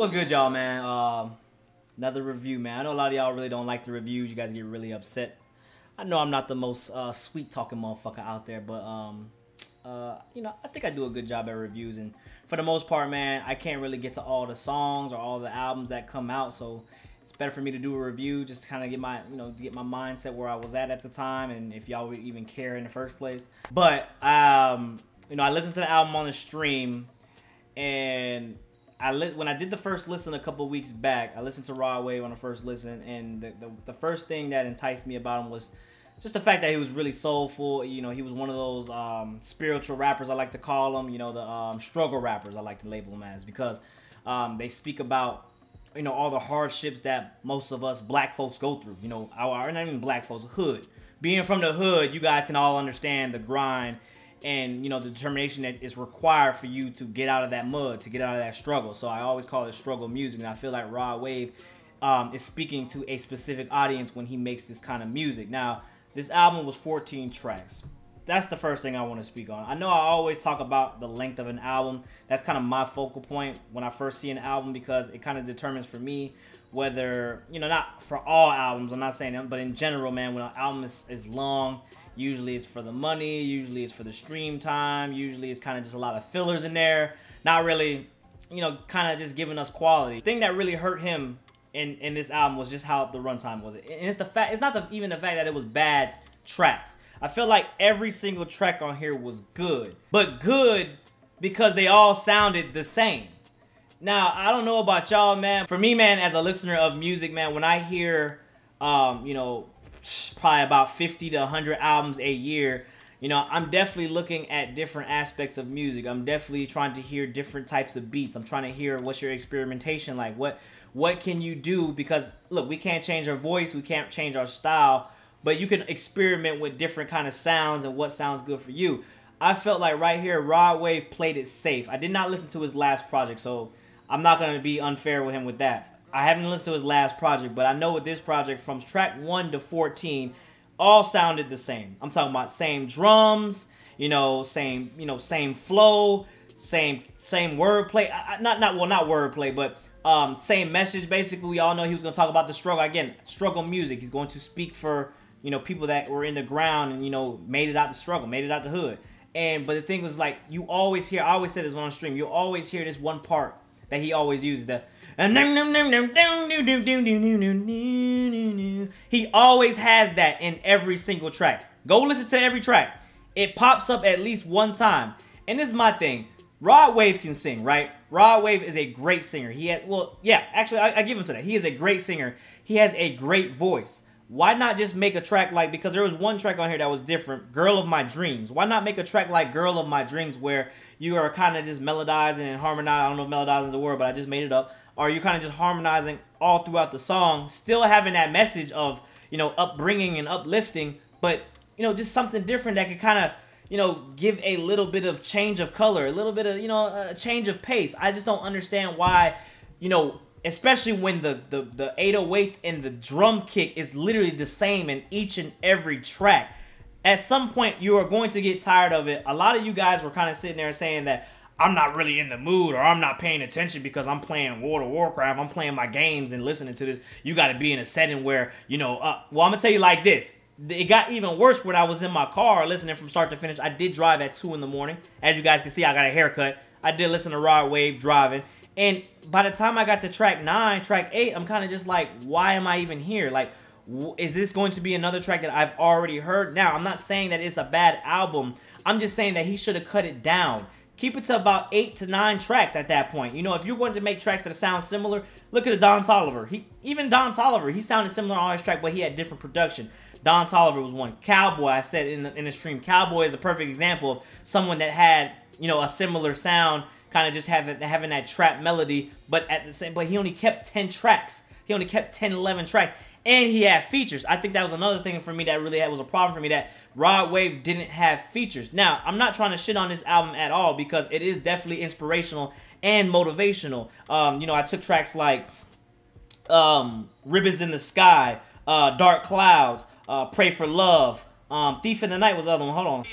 What's good, y'all, man? Another review, man. I know a lot of y'all really don't like the reviews. You guys get really upset. I know I'm not the most sweet-talking motherfucker out there, but, you know, I think I do a good job at reviews. And for the most part, man, I can't really get to all the songs or all the albums that come out, so it's better for me to do a review just to kind of get my, get my mindset where I was at the time, and if y'all would even care in the first place. But, you know, I listened to the album on the stream, and when I did the first listen a couple weeks back, I listened to Raw Wave on the first listen, and the first thing that enticed me about him was just the fact that he was really soulful. You know, he was one of those spiritual rappers, I like to call them. You know, the struggle rappers, I like to label them as, because they speak about, you know, all the hardships that most of us black folks go through. You know, our, not even black folks, hood. Being from the hood, you guys can all understand the grind and, you know, the determination that is required for you to get out of that mud, to get out of that struggle. So I always call it struggle music, and I feel like Raw Wave is speaking to a specific audience when he makes this kind of music. Now, this album was 14 tracks. That's the first thing I want to speak on. I know I always talk about the length of an album. That's kind of my focal point when I first see an album, because it kind of determines for me whether, you know, not for all albums, I'm not saying that, but in general, man, when an album is long, usually it's for the money, usually it's for the stream time, usually it's kind of just a lot of fillers in there, not really, you know, kind of just giving us quality. The thing that really hurt him in this album was just how the runtime was. And it's the fact, it's not even the fact that it was bad tracks. I feel like every single track on here was good, but good because they all sounded the same. Now, I don't know about y'all, man. For me, man, as a listener of music, man, when I hear, you know, probably about 50 to 100 albums a year, you know, I'm definitely looking at different aspects of music. I'm definitely trying to hear different types of beats. I'm trying to hear what's your experimentation like. What can you do? Because, look, we can't change our voice. We can't change our style. But you can experiment with different kind of sounds and what sounds good for you. I felt like right here, Raw Wave played it safe. I did not listen to his last project, so I'm not going to be unfair with him with that. I haven't listened to his last project, but I know with this project, from track 1 to 14, all sounded the same. I'm talking about same drums, you know, same flow, same wordplay. Not wordplay, but same message. Basically, we all know he was going to talk about the struggle. Again, struggle music. He's going to speak for, you know, people that were in the ground and, you know, made it out the struggle, made it out the hood. But the thing was, like, you always hear, I always say this on stream, you always hear this one part that he always uses, the he always has that in every single track. Go listen to every track. It pops up at least one time. And this is my thing. Raw Wave can sing, right? Raw Wave is a great singer. He had, well, yeah, actually, I give him to that. He is a great singer. He has a great voice. Why not just make a track like, because there was one track on here that was different, Girl of My Dreams. Why not make a track like Girl of My Dreams, where you are kind of just melodizing and harmonizing? I don't know if melodizing is a word, but I just made it up. Or you're kind of just harmonizing all throughout the song, still having that message of, you know, upbringing and uplifting, but, you know, just something different that could kind of, you know, give a little bit of change of color, a little bit of, you know, a change of pace. I just don't understand why, you know, especially when the 808s and the drum kick is literally the same in each and every track. At some point, you are going to get tired of it. A lot of you guys were kind of sitting there saying that I'm not really in the mood, or I'm not paying attention because I'm playing World of Warcraft, I'm playing my games and listening to this. You got to be in a setting where, you know, well, I'm going to tell you like this. It got even worse when I was in my car listening from start to finish. I did drive at 2 in the morning. As you guys can see, I got a haircut. I did listen to Raw Wave driving. And by the time I got to track 9, track 8, I'm kind of just like, why am I even here? Like, is this going to be another track that I've already heard? Now, I'm not saying that it's a bad album. I'm just saying that he should have cut it down. Keep it to about 8 to 9 tracks at that point. You know, if you're going to make tracks that sound similar, look at Don Toliver. Even Don Toliver, he sounded similar on his track, but he had different production. Don Toliver was one. Cowboy, I said in the stream, Cowboy is a perfect example of someone that had, you know, a similar sound, kind of just having that trap melody, but at the same, but he only kept 10 tracks. He only kept 10, 11 tracks, and he had features. I think that was another thing for me that really was a problem for me, that Raw Wave didn't have features. Now, I'm not trying to shit on this album at all, because it is definitely inspirational and motivational. You know, I took tracks like Ribbons in the Sky, Dark Clouds, Pray for Love, Thief in the Night was the other one. Hold on.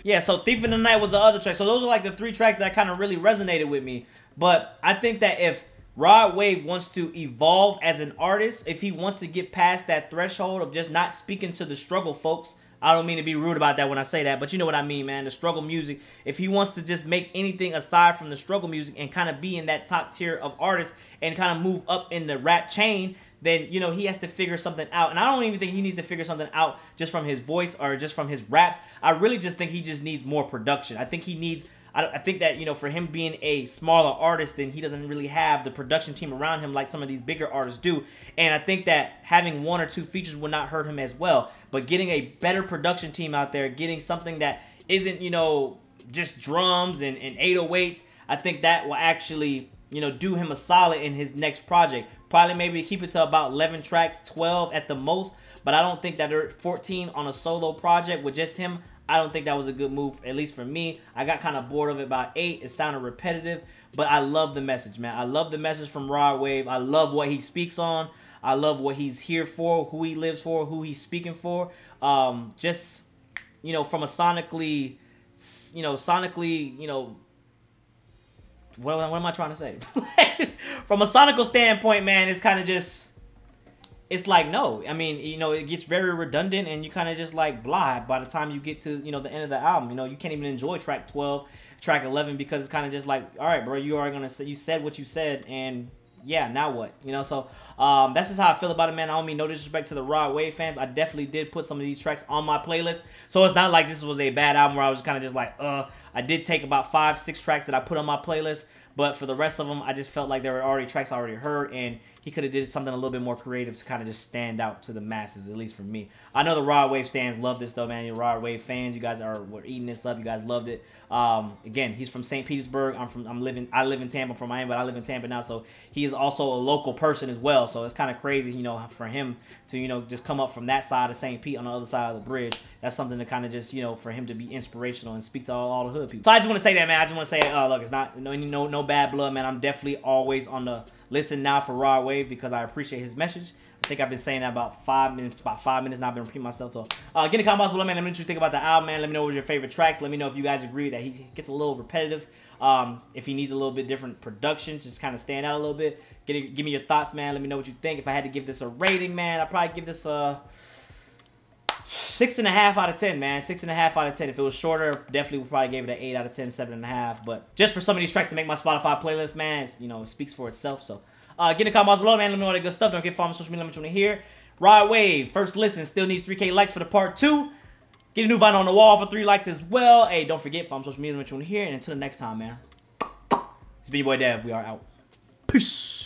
Yeah, so Thief in the Night was the other track. So those are like the 3 tracks that kind of really resonated with me. But I think that if Rod Wave wants to evolve as an artist, if he wants to get past that threshold of just not speaking to the struggle folks, I don't mean to be rude about that when I say that, but you know what I mean, man. The struggle music. If he wants to just make anything aside from the struggle music and kind of be in that top tier of artists and kind of move up in the rap chain, then, you know, he has to figure something out. And I don't even think he needs to figure something out just from his voice or just from his raps. I really just think he just needs more production. I think he needs... I think that, you know, for him being a smaller artist, and he doesn't really have the production team around him like some of these bigger artists do. And I think that having 1 or 2 features would not hurt him as well. But getting a better production team out there, getting something that isn't, you know, just drums and 808s, I think that will actually, you know, do him a solid in his next project. Probably maybe keep it to about 11 tracks, 12 at the most. But I don't think that 14 on a solo project with just him, I don't think that was a good move, at least for me. I got kind of bored of it about 8. It sounded repetitive, but I love the message, man. I love the message from Rod Wave. I love what he speaks on. I love what he's here for, who he lives for, who he's speaking for. Just, you know, from a sonically, what am I trying to say? From a sonical standpoint, man, it's kind of just... It's like, no. I mean, you know, it gets very redundant and you kind of just like blah by the time you get to, you know, the end of the album. You know, you can't even enjoy track 12, track 11 because it's kind of just like, all right, bro, you are going to say, you said what you said and yeah, now what? You know, so that's just how I feel about it, man. I don't mean no disrespect to the Rod Wave fans. I definitely did put some of these tracks on my playlist. So it's not like this was a bad album where I was kind of just like, I did take about 5, 6 tracks that I put on my playlist. But for the rest of them, I just felt like there were already tracks I already heard, and he could have did something a little bit more creative to kind of just stand out to the masses, at least for me. I know the Rod Wave stands love this, though, man. You Rod Wave fans, you guys were eating this up. You guys loved it. Again, he's from St. Petersburg. I live in Tampa, from Miami, but I live in Tampa now, so he is also a local person as well. So it's kind of crazy, you know, for him to, you know, just come up from that side of St. Pete on the other side of the bridge. That's something to kind of just, you know, for him to be inspirational and speak to all the hood people. So I just want to say that, man. I just want to say, look, it's not no bad blood, man. I'm definitely always on the listen now for Rod Wave because I appreciate his message. I think I've been saying that about 5 minutes. Now. I've been repeating myself. So, get in the comments below, man. Let me know what you think about the album, man. Let me know what your favorite tracks. Let me know if you guys agree that he gets a little repetitive. If he needs a little bit different production, just kind of stand out a little bit. Give me your thoughts, man. Let me know what you think. If I had to give this a rating, man, I'd probably give this a 6.5 out of 10, man. 6.5 out of 10. If it was shorter, definitely would probably give it an 8 out of 10, 7.5. But just for some of these tracks to make my Spotify playlist, man, it's, you know, it speaks for itself. So, get in the comments below, man. Let me know all that good stuff. Don't forget to follow me on social media. Let me know what you want to hear. Rod Wave, first listen, still needs 3K likes for the part 2. Get a new vinyl on the wall for 3 likes as well. Hey, don't forget, follow me on social media. Let me know what you want to hear. And until the next time, man. It's been your boy Dev. We are out. Peace.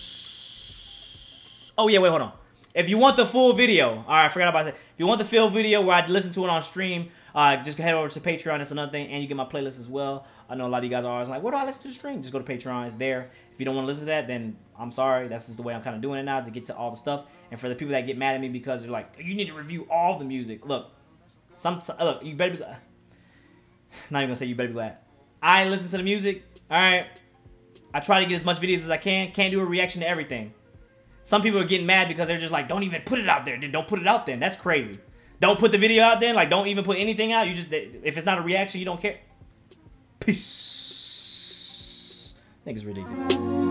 Oh, yeah, wait, hold on. If you want the full video, all right, I forgot about that. If you want the full video where I listen to it on stream, just head over to Patreon. That's another thing, and you get my playlist as well. I know a lot of you guys are always like, "Where do I listen to the stream?" Just go to Patreon. It's there. If you don't want to listen to that, then I'm sorry. That's just the way I'm kind of doing it now to get to all the stuff. And for the people that get mad at me because they're like, "You need to review all the music." Look, look, you better be glad. Not even gonna say you better be glad. I ain't listen to the music. All right, I try to get as much videos as I can. Can't do a reaction to everything. Some people are getting mad because they're just like, don't even put it out there. Don't put it out then. That's crazy. Don't put the video out then. Like, don't even put anything out. You just, if it's not a reaction, you don't care. Peace. I think it's ridiculous.